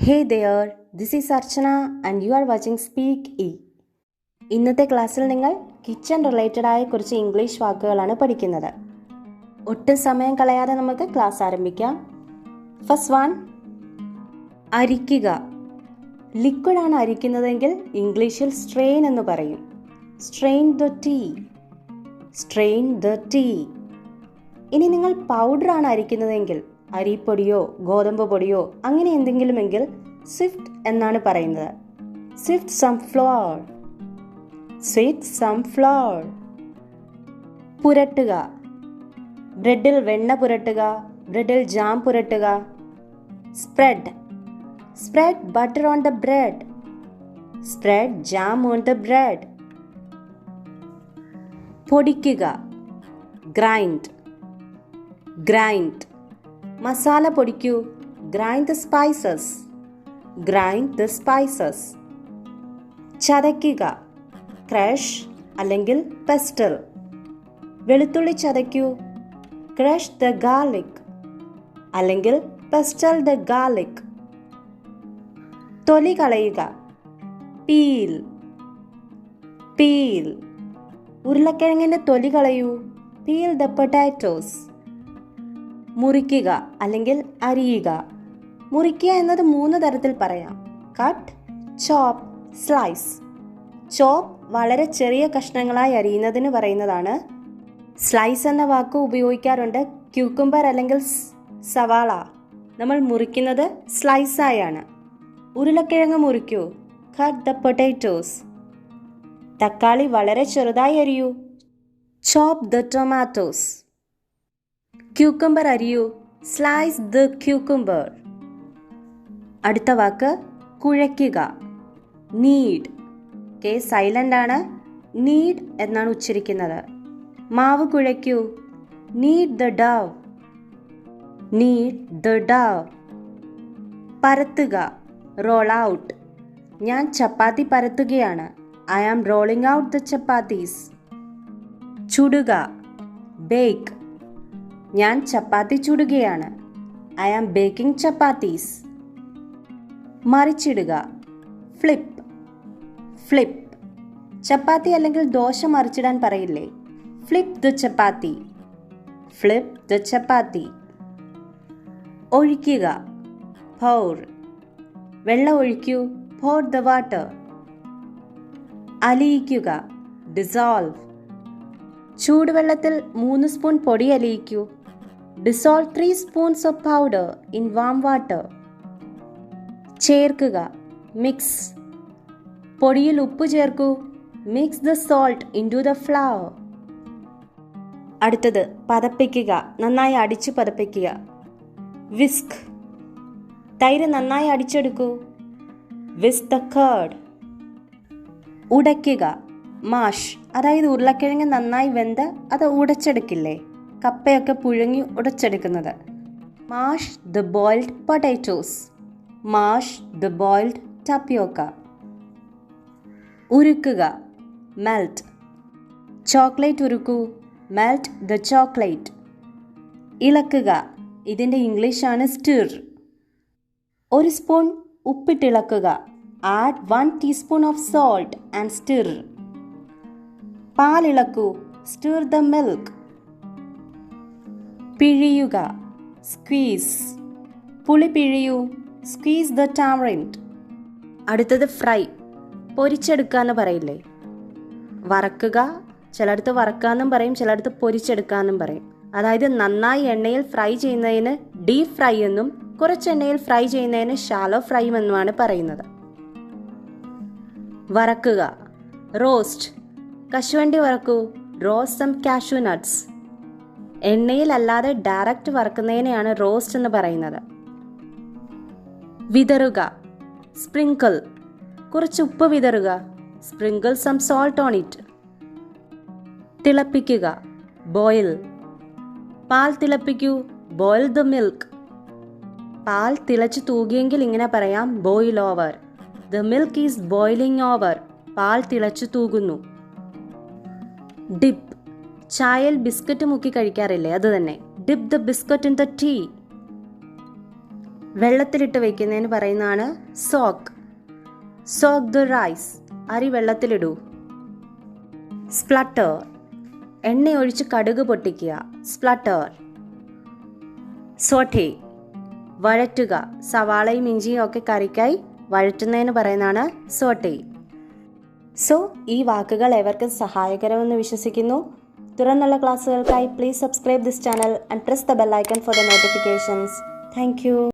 Hey there, this is Archana and you are watching Speak E. ഇന്നത്തെ ക്ലാസ്സിൽ നിങ്ങൾ kitchen related ആയ കുറച്ച് ഇംഗ്ലീഷ് വാക്കുകളാണ് പഠിക്കുന്നത്. ഒട്ടും സമയം കളയാതെ നമുക്ക് ക്ലാസ് ആരംഭിക്കാം. First one, അരിക്കുക. ലിക്വിഡാണ് അരിക്കുന്നതെങ്കിൽ ഇംഗ്ലീഷിൽ സ്ട്രെയിൻ എന്ന് പറയും. Strain the tea. Strain the tea. ഇനി നിങ്ങൾ പൗഡറാണ് അരിക്കുന്നതെങ്കിൽ അരിപ്പൊടിയോ ഗോതമ്പ് പൊടിയോ അങ്ങനെ എന്തെങ്കിലുമെങ്കിൽ സിഫ്റ്റ് എന്നാണ് പറയുന്നത്. Sift some flour. Sift some flour. പുരട്ടുക. ബ്രെഡിൽ വെണ്ണ പുരട്ടുക, ബ്രെഡിൽ ജാം പുരട്ടുക. Spread. Spread butter on the bread. Spread jam on the bread. പൊടിക്കുക. ഗ്രൈൻഡ്. ഗ്രൈൻഡ്. മസാല പൊടിക്കൂ. Grind the spices. Grind the spices. ചതയ്ക്കുക. ക്രഷ് അല്ലെങ്കിൽ പെസ്റ്റൽ. വെളുത്തുള്ളി ചതയ്ക്കൂ. ക്രഷ് ദ ഗാർലിക് അല്ലെങ്കിൽ പെസ്റ്റൽ ദ ഗാർലിക്. തൊലി കളയുക. പീൽ. പീൽ. ഉരുളക്കിഴങ്ങിന്റെ തൊലി കളയൂ. Peel the potatoes. മുറിക്കുക അല്ലെങ്കിൽ അരിയുക. മുറിക്കുക എന്നത് 3 തരത്തിൽ പറയാം. കട്ട്, ചോപ്പ്, സ്ലൈസ്. ചോപ്പ് വളരെ ചെറിയ കഷ്ണങ്ങളായി അരിയുന്നതിന് പറയുന്നതാണ്. സ്ലൈസ് എന്ന വാക്ക് ഉപയോഗിക്കാറുണ്ട് ക്യൂക്കുംബർ അല്ലെങ്കിൽ സവാള. നമ്മൾ മുറിക്കുന്നത് സ്ലൈസായാണ്. ഉരുളക്കിഴങ്ങ് മുറിക്കൂ. Cut the potatoes. തക്കാളി വളരെ ചെറുതായി അരിയൂ. Chop the tomatoes. ക്യൂക്കംബർ അരിയൂ. Slice the cucumber. അടുത്ത വാക്ക് കുഴയ്ക്കുക. നീഡ്. കെ സൈലന്റ് ആണ്. നീഡ് എന്നാണ് ഉച്ചരിക്കുന്നത്. മാവ് കുഴയ്ക്കൂ. Knead the dough. Knead the dough. പരത്തുക. Roll out. ഞാൻ ചപ്പാത്തി പരത്തുകയാണ്. I am rolling out the chapatis. ചുടുക. ബേക്ക്. ഞാൻ ചപ്പാത്തി ചുടുകയാണ്. I am baking chapatis. മറിച്ചിടുക. ഫ്ലിപ്പ്. ഫ്ലിപ്പ്. ചപ്പാത്തി അല്ലെങ്കിൽ ദോശ മറിച്ചിടാൻ പറയില്ലേ? Flip the chapati. Flip the chapati. ഒഴിക്കുക. പൗർ. വെള്ളം ഒഴിക്കൂ. pour the water. അലിയിക്കുക. ഡിസോൾവ്. ചൂടുവെള്ളത്തിൽ 3 സ്പൂൺ പൊടി അലിയിക്കൂ. Dissolve 3 spoons of powder in warm water. ചേർക്കുക. മിക്സ്. പൊടിയിൽ ഉപ്പ് ചേർക്കൂ. Mix the salt into the flour. അടുത്തത് പതപ്പിക്കുക. നന്നായി അടിച്ചു പതപ്പിക്കുക. വിസ്ക്. തൈര് നന്നായി അടിച്ചെടുക്കൂ. Whisk the curd. ഉടയ്ക്കുക. മാഷ്. അതായത് ഉരുളക്കിഴങ്ങ് നന്നായി വെന്ത് അത് ഉടച്ചെടുക്കില്ലേ? കപ്പയൊക്കെ പുഴുങ്ങി ഉടച്ചെടുക്കുന്നത്. Mash the boiled potatoes. Mash the boiled tapioca. ഉരുക്കുക. മെൽറ്റ്. ചോക്ലേറ്റ് ഉരുക്കൂ. Melt the chocolate. ഇളക്കുക. ഇതിൻ്റെ ഇംഗ്ലീഷാണ് സ്റ്റിർ. 1 സ്പൂൺ ഉപ്പിട്ടിളക്കുക. Add 1 teaspoon of salt and stir. പാലിളക്കൂ. Stir the milk. പിഴിയുക. സ്ക്വീസ്. പുളി പിഴിയൂ. Squeeze the tamarind. അടുത്തത് ഫ്രൈ. പൊരിച്ചെടുക്കാന്ന് പറയില്ലേ? വറക്കുക. ചിലടത്ത് വറക്കാന്നും പറയും, ചിലടത്ത് പൊരിച്ചെടുക്കാന്നും പറയും. അതായത് നന്നായി എണ്ണയിൽ ഫ്രൈ ചെയ്യുന്നതിന് ഡീപ് ഫ്രൈ എന്നും കുറച്ച് എണ്ണയിൽ ഫ്രൈ ചെയ്യുന്നതിന് ഷാലോ ഫ്രൈ എന്നുമാണ് പറയുന്നത്. വറക്കുക. റോസ്റ്റ്. കശുവണ്ടി വറക്കൂ. Roast some cashew nuts. എണ്ണയിൽ അല്ലാതെ ഡയറക്റ്റ് വറക്കുന്നതിനെയാണ് റോസ്റ്റ് എന്ന് പറയുന്നത്. വിതറുക. സ്പ്രിങ്കിൾ. കുറച്ച് ഉപ്പ് വിതറുക. Sprinkle some salt on it. തിളപ്പിക്കുക. ബോയിൽ. പാൽ തിളപ്പിക്കൂ. Boil the milk. പാൽ തിളച്ചു തൂകിയെങ്കിൽ ഇങ്ങനെ പറയാം, boil over. The milk is boiling over. പാൽ തിളച്ചു തൂകുന്നു. ഡിപ്പ്. ചായയിൽ ബിസ്ക്കറ്റ് മുക്കി കഴിക്കാറില്ലേ? അത് തന്നെ. Dip the biscuit in the tea. വെള്ളത്തിലിട്ട് വയ്ക്കുന്നതിന് പറയുന്നതാണ് സോക്ക്. സോക്ക് ദ റൈസ്, അരി വെള്ളത്തിലിടൂ. സ്പ്ലട്ടർ, എണ്ണ ഒഴിച്ച് കടുക് പൊട്ടിക്കുക. സ്പ്ലട്ടർ. സോട്ടേ, വഴറ്റുക. സവാളയും ഇഞ്ചിയും ഒക്കെ കറിക്കായി വഴറ്റുന്നതിന് പറയുന്നതാണ് സോട്ടേ. സോ ഈ വാക്കുകൾ ഏവർക്കും സഹായകരമെന്ന് വിശ്വസിക്കുന്നു. തുടർന്നുള്ള ക്ലാസ്സുകൾക്കായി please subscribe this channel and press the bell icon for the notifications. Thank U.